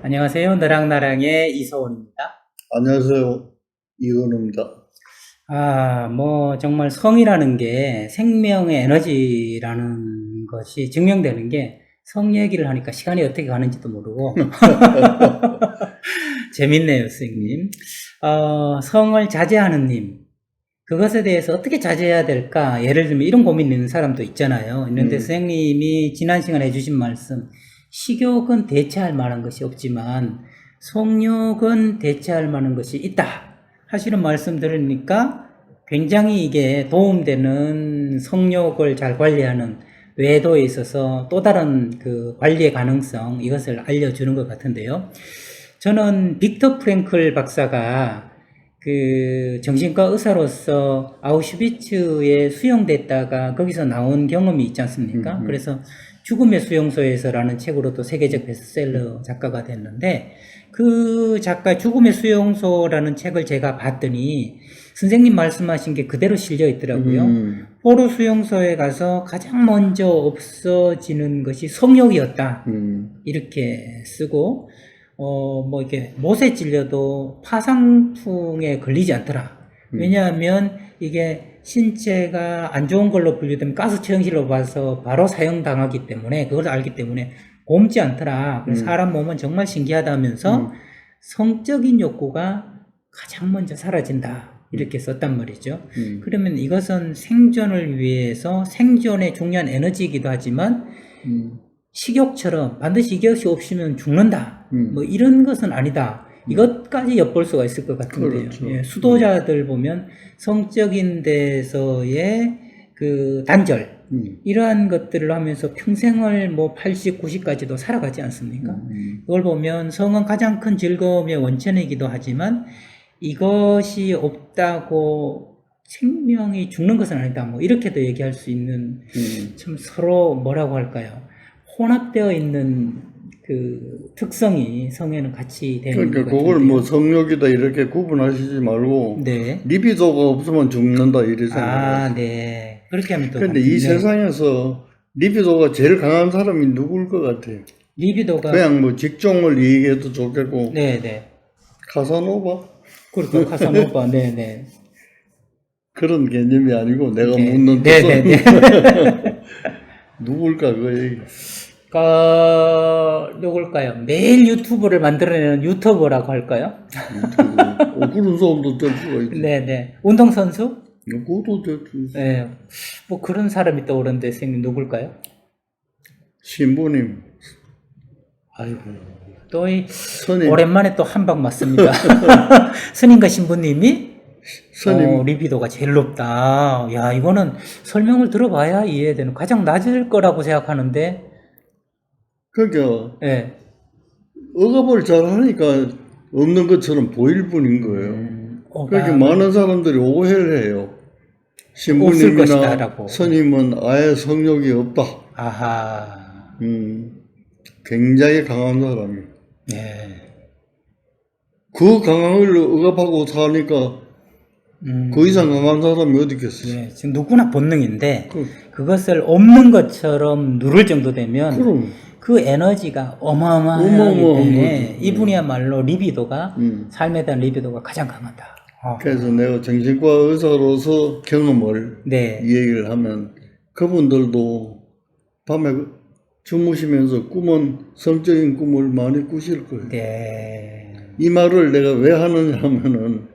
안녕하세요. 너랑나랑의 이서원입니다. 안녕하세요. 이건우입니다. 정말 성이라는 게 생명의 에너지라는 것이 증명되는 게 성 얘기를 하니까 시간이 어떻게 가는지도 모르고 재밌네요, 선생님. 성을 자제하는 님. 그것에 대해서 어떻게 자제해야 될까? 예를 들면 이런 고민 있는 사람도 있잖아요. 있는데 선생님이 지난 시간에 해주신 말씀, 식욕은 대체할 만한 것이 없지만 성욕은 대체할 만한 것이 있다 하시는 말씀 들으니까 굉장히 이게 도움되는 성욕을 잘 관리하는 외도에 있어서 또 다른 그 관리의 가능성, 이것을 알려주는 것 같은데요. 저는 빅터 프랭클 박사가 그 정신과 의사로서 아우슈비츠에 수용됐다가 거기서 나온 경험이 있지 않습니까? 그래서 죽음의 수용소에서라는 책으로도 세계적 베스트셀러 작가가 됐는데, 그 작가 죽음의 수용소라는 책을 제가 봤더니 선생님 말씀하신 게 그대로 실려 있더라고요. 포로 수용소에 가서 가장 먼저 없어지는 것이 성욕이었다. 이렇게 쓰고, 이렇게 못에 찔려도 파상풍에 걸리지 않더라. 왜냐하면 이게 신체가 안 좋은 걸로 분류되면 가스 처형실로 봐서 바로 사용당하기 때문에, 그걸 알기 때문에 곪지 않더라. 그래서 사람 몸은 정말 신기하다면서 성적인 욕구가 가장 먼저 사라진다. 이렇게 썼단 말이죠. 그러면 이것은 생존을 위해서 생존에 중요한 에너지이기도 하지만 식욕처럼 반드시 이것이 없으면 죽는다. 뭐 이런 것은 아니다. 이것까지 엿볼 수가 있을 것 같은데요. 그렇죠. 예, 수도자들 보면 성적인 데서의 그 단절, 이러한 것들을 하면서 평생을 뭐 80, 90까지도 살아가지 않습니까? 그걸 보면 성은 가장 큰 즐거움의 원천이기도 하지만 이것이 없다고 생명이 죽는 것은 아니다. 뭐 이렇게도 얘기할 수 있는, 참 서로 뭐라고 할까요? 혼합되어 있는 그 특성이 성에는 같이 되는 것 그러니까 같은데요. 그걸 뭐 성욕이다 이렇게 구분하시지 말고 네. 리비도가 없으면 죽는다 이렇게 생각해요. 네. 그렇게 하면 또. 근데 이 네. 세상에서 리비도가 제일 강한 사람이 누굴 것 같아요? 리비도가. 그냥 뭐 직종을 얘기해도 좋겠고. 네. 카사노바? 그렇죠. 카사노바. 네. 그런 개념이 아니고 내가 네. 묻는 네. 누굴까 그 얘기. 누굴까요? 매일 유튜브를 만들어내는 유튜버라고 할까요? 그런 사람도 될 수가 있지. 네. 운동선수? 그것도 될 수 있어. 네. 뭐 그런 사람이 떠오르는데 선생님 누굴까요? 신부님. 아이고. 또 스님. 오랜만에 또 한 방 맞습니다. 스님과 신부님이 스님. 리비도가 제일 높다. 야, 이거는 설명을 들어봐야 이해되는, 가장 낮을 거라고 생각하는데. 그러니까 네. 억압을 잘 하니까 없는 것처럼 보일 뿐인 거예요. 그렇게 많은 사람들이 오해를 해요. 신부님이나 스님은 아예 성욕이 없다. 아하. 굉장히 강한 사람이. 네. 그 강함을 억압하고 사니까 그 이상 강한 사람이 어디 있겠어요. 네. 지금 누구나 본능인데 그것을 없는 것처럼 누를 정도 되면 그럼. 그 에너지가 어마어마하기 때문에 이분이야말로 리비도가, 삶에 대한 리비도가 가장 강하다. 그래서 내가 정신과 의사로서 경험을 얘기를 하면 그분들도 밤에 주무시면서 꿈은 성적인 꿈을 많이 꾸실 거예요. 이 말을 내가 왜 하느냐 하면은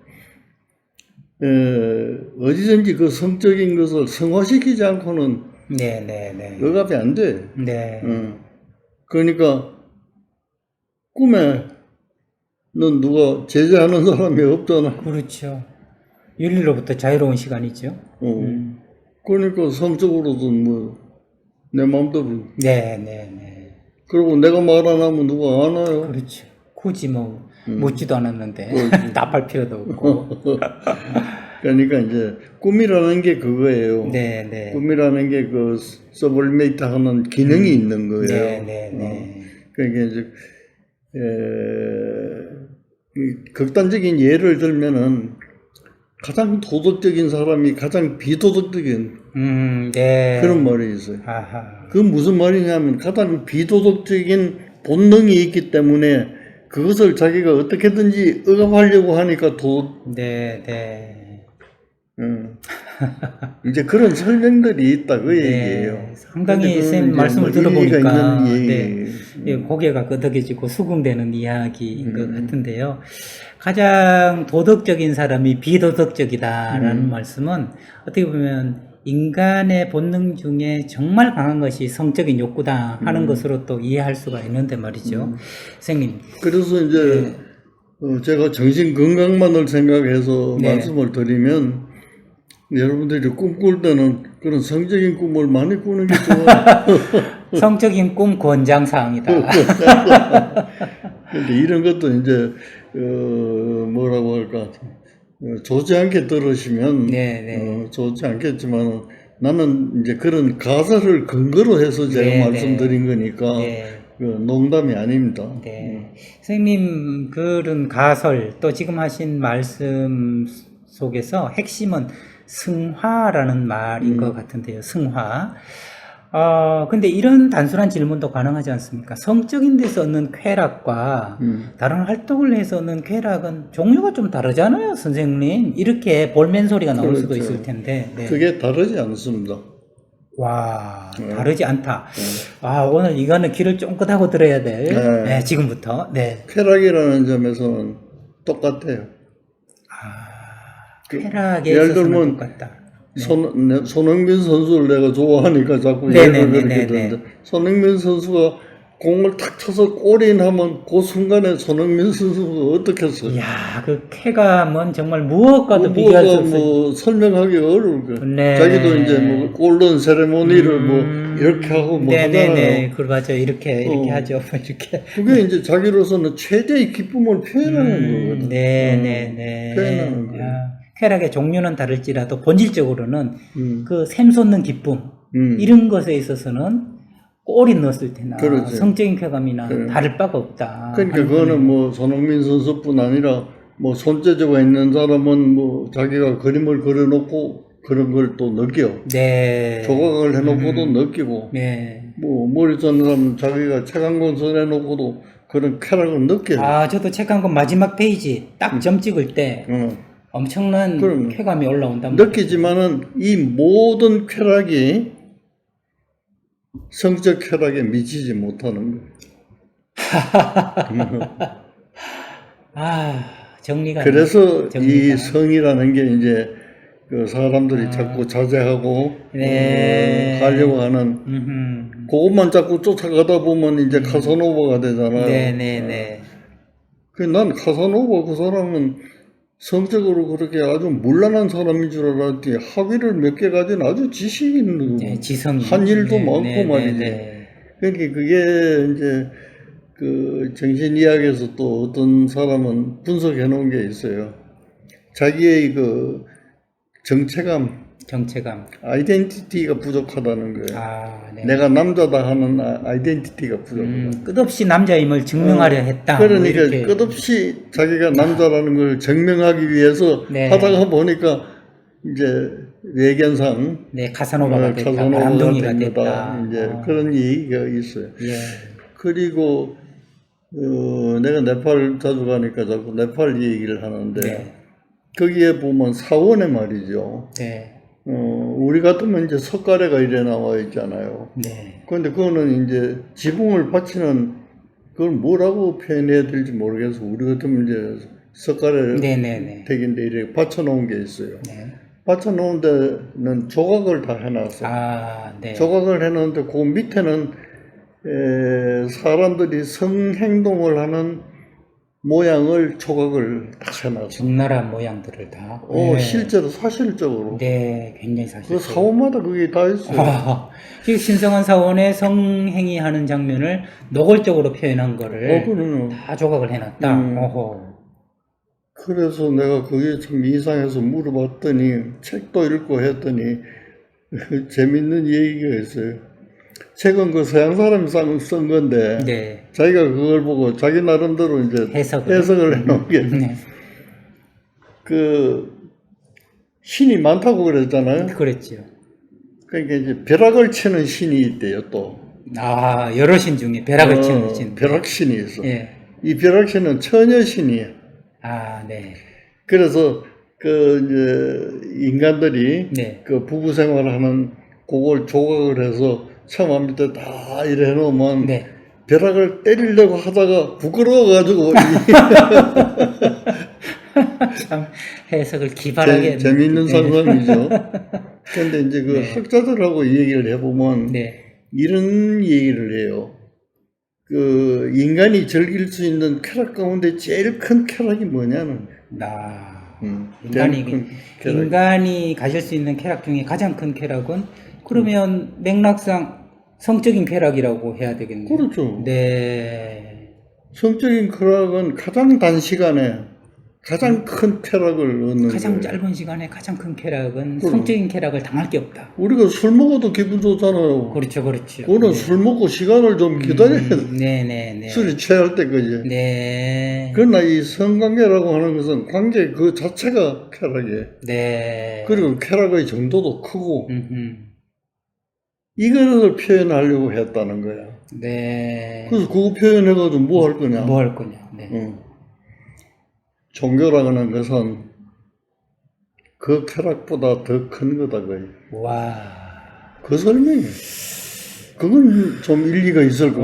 어디든지 그 성적인 것을 성화시키지 않고는 억압이 안 돼. 그러니까 꿈에는 누가 제재하는 사람이 없잖아. 그렇죠. 윤리로부터 자유로운 시간이죠. 그러니까 성적으로도 뭐 내 마음대로. 네. 그리고 내가 말 안 하면 누가 안 와요. 그렇죠. 굳이 뭐 묻지도 않았는데 답할 필요도 없고. 그러니까 이제 꿈이라는 게 그거예요. 꿈이라는 게 그 서블메이트 하는 기능이 있는 거예요. 그러니까 이제 극단적인 예를 들면은 가장 도덕적인 사람이 가장 비도덕적인 그런 말이 있어요. 아하. 그건 무슨 말이냐면 가장 비도덕적인 본능이 있기 때문에 그것을 자기가 어떻게든지 억압하려고 하니까 네, 네. 이제 그런 설명들이 있다 그 네, 얘기예요. 상당히 근데 쌤 그건 말씀을 이제 뭐 일리가 들어보니까 있는 네, 예, 고개가 끄덕여지고 수긍되는 이야기인 것 같은데요. 가장 도덕적인 사람이 비도덕적이다라는 말씀은 어떻게 보면 인간의 본능 중에 정말 강한 것이 성적인 욕구다 하는 것으로 또 이해할 수가 있는데 말이죠. 선생님. 그래서 이제 제가 정신 건강만을 생각해서 네. 말씀을 드리면 여러분들이 꿈꿀 때는 그런 성적인 꿈을 많이 꾸는 게 좋아요. 성적인 꿈 권장사항이다. 근데 이런 것도 이제 뭐라고 할까 좋지 않게 들으시면 네, 네. 좋지 않겠지만 나는 이제 그런 가설을 근거로 해서 제가 네, 말씀드린 거니까 네. 농담이 아닙니다. 네. 선생님 그런 가설 또 지금 하신 말씀 속에서 핵심은 승화라는 말인 것 같은데요. 승화. 근데 이런 단순한 질문도 가능하지 않습니까? 성적인 데서 얻는 쾌락과 다른 활동을 해서 얻는 쾌락은 종류가 좀 다르잖아요, 선생님. 이렇게 볼멘 소리가 나올 수도 그렇죠. 있을 텐데. 네. 그게 다르지 않습니다. 와, 다르지 않다. 오늘 이거는 귀를 쫑긋하고 들어야 될. 네. 네, 지금부터. 네. 쾌락이라는 점에서는 똑같아요. 쾌락에 예를 있어서는 들면 똑같다. 손흥민 선수를 내가 좋아하니까 자꾸 네, 예를 네, 네, 그렇게 네, 드는데 손흥민 선수가 공을 탁 쳐서 골인하면 그 순간에 손흥민 선수가 어떻겠어요? 이야, 그 쾌감은 정말 무엇과도 비교할 수 없어요. 뭐 설명하기 어려울 거예요. 네. 자기도 이제 뭐 골든 세레모니를 뭐 이렇게 하고 뭐 하잖아요. 네네네, 그걸 맞죠. 이렇게 하죠. 이렇게. 그게 이제 자기로서는 최대의 기쁨을 표현하는 거거든. 네네네. 표현하는 거예요. 쾌락의 종류는 다를지라도 본질적으로는 그 샘솟는 기쁨 이런 것에 있어서는 골이 넣었을 때나 그렇지. 성적인 쾌감이나 다를 바가 없다. 그러니까 그거는 뭐 손흥민 선수뿐 아니라 뭐 손재주가 있는 사람은 뭐 자기가 그림을 그려놓고 그런 걸 또 느껴. 네. 조각을 해놓고도 느끼고. 네. 뭐 머리 좋은 사람은 자기가 책 한 권 써내놓고도 그런 쾌락을 느껴요. 저도 책 한 권 마지막 페이지 딱 점 찍을 때 엄청난 그럼 쾌감이 올라온단 느끼지만은 이 모든 쾌락이 성적 쾌락에 미치지 못하는 거예요. 정리가 그래서 정리가. 이 성이라는 게 이제 그 사람들이 자꾸 자제하고 하려고 하는 그것만 자꾸 쫓아가다 보면 이제 카사노바가 되잖아요. 네네네. 난 카사노바 그 사람은 성적으로 그렇게 아주 문란한 사람인 줄 알았더니 학위를 몇 개 가진 아주 지식 있는 지성이 한 일도 많고 말이지. 그러니까 그게 이제 그 정신이야기에서 또 어떤 사람은 분석해 놓은 게 있어요. 자기의 그 정체감, 아이덴티티가 부족하다는 거예요. 네. 내가 남자다 하는 아이덴티티가 부족하다. 끝없이 남자임을 증명하려 했다. 그러니까 뭐 끝없이 자기가 남자라는 걸 증명하기 위해서 하다가 보니까 이제 외견상 카사노바가 됐다. 바람둥이가 됐다. 이제 그런 얘기가 있어요. 그리고 내가 네팔 자주 가니까 자꾸 네팔 얘기를 하는데 거기에 보면 사원에 말이죠. 우리 같으면 이제 석가래가 이래 나와 있잖아요. 그런데 그거는 이제 지붕을 받치는 그걸 뭐라고 표현해야 될지 모르겠어. 우리 같으면 이제 석가래 댁인데 이렇게 받쳐놓은 게 있어요. 받쳐놓은 데는 조각을 다 해놨어. 조각을 해놓은데 그 밑에는 사람들이 성행동을 하는 모양을 조각을 딱 해놨어. 중나라 모양들을 다. 실제로 사실적으로. 굉장히 사실. 그 사원마다 그게 다 있어요. 신성한 사원의 성행위 하는 장면을 노골적으로 표현한 거를 다 조각을 해놨다. 그래서 내가 그게 참 이상해서 물어봤더니 책도 읽고 했더니 재밌는 얘기가 있어요. 책은 그 서양 사람이 쓴 건데 자기가 그걸 보고 자기 나름대로 이제 해석을 해놓은 게 그 신이 많다고 그랬잖아요. 그랬죠. 그러니까 이제 벼락을 치는 신이 있대요 또. 여러 신 중에 벼락을 치는 신. 벼락신이 있어. 이 벼락신은 처녀신이에요. 아, 네. 그래서 이제 인간들이 네. 그 부부 생활하는 그걸 조각을 해서 처음 밑에 다 이래 놓으면 네. 벼락을 때리려고 하다가 부끄러워가지고 참 해석을 기발하게 재미있는 네. 상상이죠. 그런데 이제 그 네. 학자들하고 얘기를 해보면 네. 이런 얘기를 해요. 그 인간이 즐길 수 있는 쾌락 가운데 제일 큰 쾌락이 뭐냐는. 인간이 가질 수 있는 쾌락 중에 가장 큰 쾌락은 그러면 맥락상 성적인 쾌락이라고 해야 되겠네요. 그렇죠. 네. 성적인 쾌락은 가장 단시간에 가장 큰 쾌락을 얻는 가장 거예요. 짧은 시간에 가장 큰 쾌락은 성적인 쾌락을 당할 게 없다. 우리가 술 먹어도 기분 좋잖아요. 그렇죠, 그렇죠. 그거는 술 먹고 시간을 좀 기다려야 돼. 네. 술이 취할 때까지. 네. 그러나 이 성관계라고 하는 것은 관계 그 자체가 쾌락이에요. 네. 그리고 쾌락의 정도도 크고 음흠. 이거를 표현하려고 했다는 거야. 네. 그래서 그거 표현해가지고 뭐 할 거냐? 뭐 할 거냐? 네. 종교라고 하는 것은 그 쾌락보다 더 큰 거다, 거의. 와. 그 설명이. 그건 좀 일리가 있을 것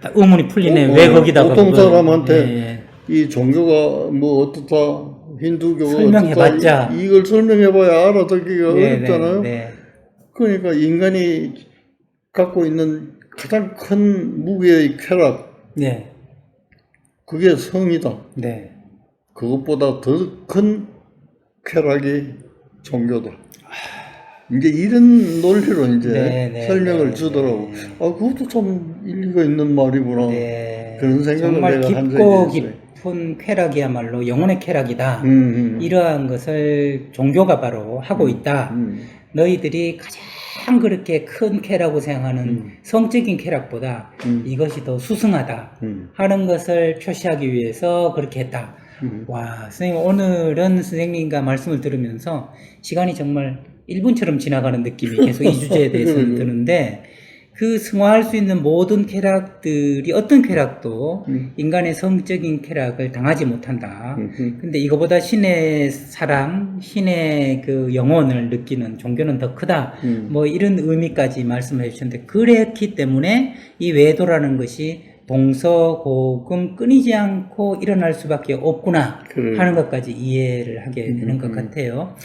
같아. 의문이 풀리네. 왜 거기다가. 보통 사람한테 네. 이 종교가 뭐 어떻다, 힌두교가 설명해봤자. 어떻다, 이걸 설명해봐야 알아듣기가 어렵잖아요. 네. 그러니까 인간이 갖고 있는 가장 큰 무게의 쾌락, 네. 그게 성이다. 네. 그것보다 더 큰 쾌락이 종교다. 이제 이런 논리로 이제 설명을 주더라고. 아, 그것도 참 일리가 있는 말이구나. 네. 그런 생각을 정말 내가 한 깊고 적이 있어요. 깊은 쾌락이야말로 영혼의 쾌락이다. 이러한 것을 종교가 바로 하고 있다. 너희들이 가장 그렇게 큰 쾌락이라고 생각하는 성적인 쾌락보다 이것이 더 수승하다 하는 것을 표시하기 위해서 그렇게 했다. 와, 선생님 오늘은 선생님과 말씀을 들으면서 시간이 정말 1분처럼 지나가는 느낌이 계속 이 주제에 대해서는 드는데, 그 승화할 수 있는 모든 쾌락들이 어떤 쾌락도 인간의 성적인 쾌락을 당하지 못한다. 근데 이거보다 신의 사랑, 신의 그 영혼을 느끼는 종교는 더 크다. 뭐 이런 의미까지 말씀해 주셨는데, 그랬기 때문에 이 외도라는 것이 동서고금 끊이지 않고 일어날 수밖에 없구나 하는 것까지 이해를 하게 되는 것 같아요.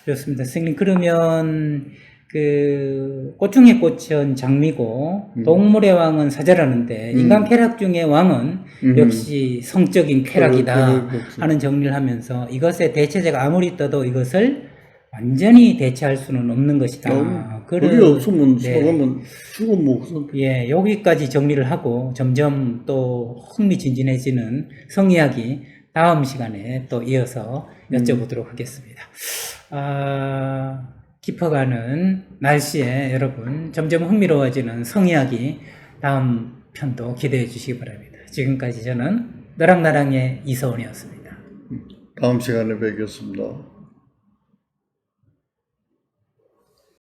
그렇습니다. 선생님, 그러면 그 꽃 중에 꽃은 장미고 동물의 왕은 사자라는데 인간 쾌락 중의 왕은 역시 성적인 쾌락이다 하는 정리를 하면서 이것의 대체제가 아무리 떠도 이것을 완전히 대체할 수는 없는 것이다. 그게 없으면 사람은 죽어 먹어. 예, 여기까지 정리를 하고 점점 또 흥미진진해지는 성이야기 다음 시간에 또 이어서 여쭤보도록 하겠습니다. 깊어가는 날씨에 여러분 점점 흥미로워지는 성이야기 다음 편도 기대해 주시기 바랍니다. 지금까지 저는 너랑나랑의 이서원이었습니다. 다음 시간에 뵙겠습니다.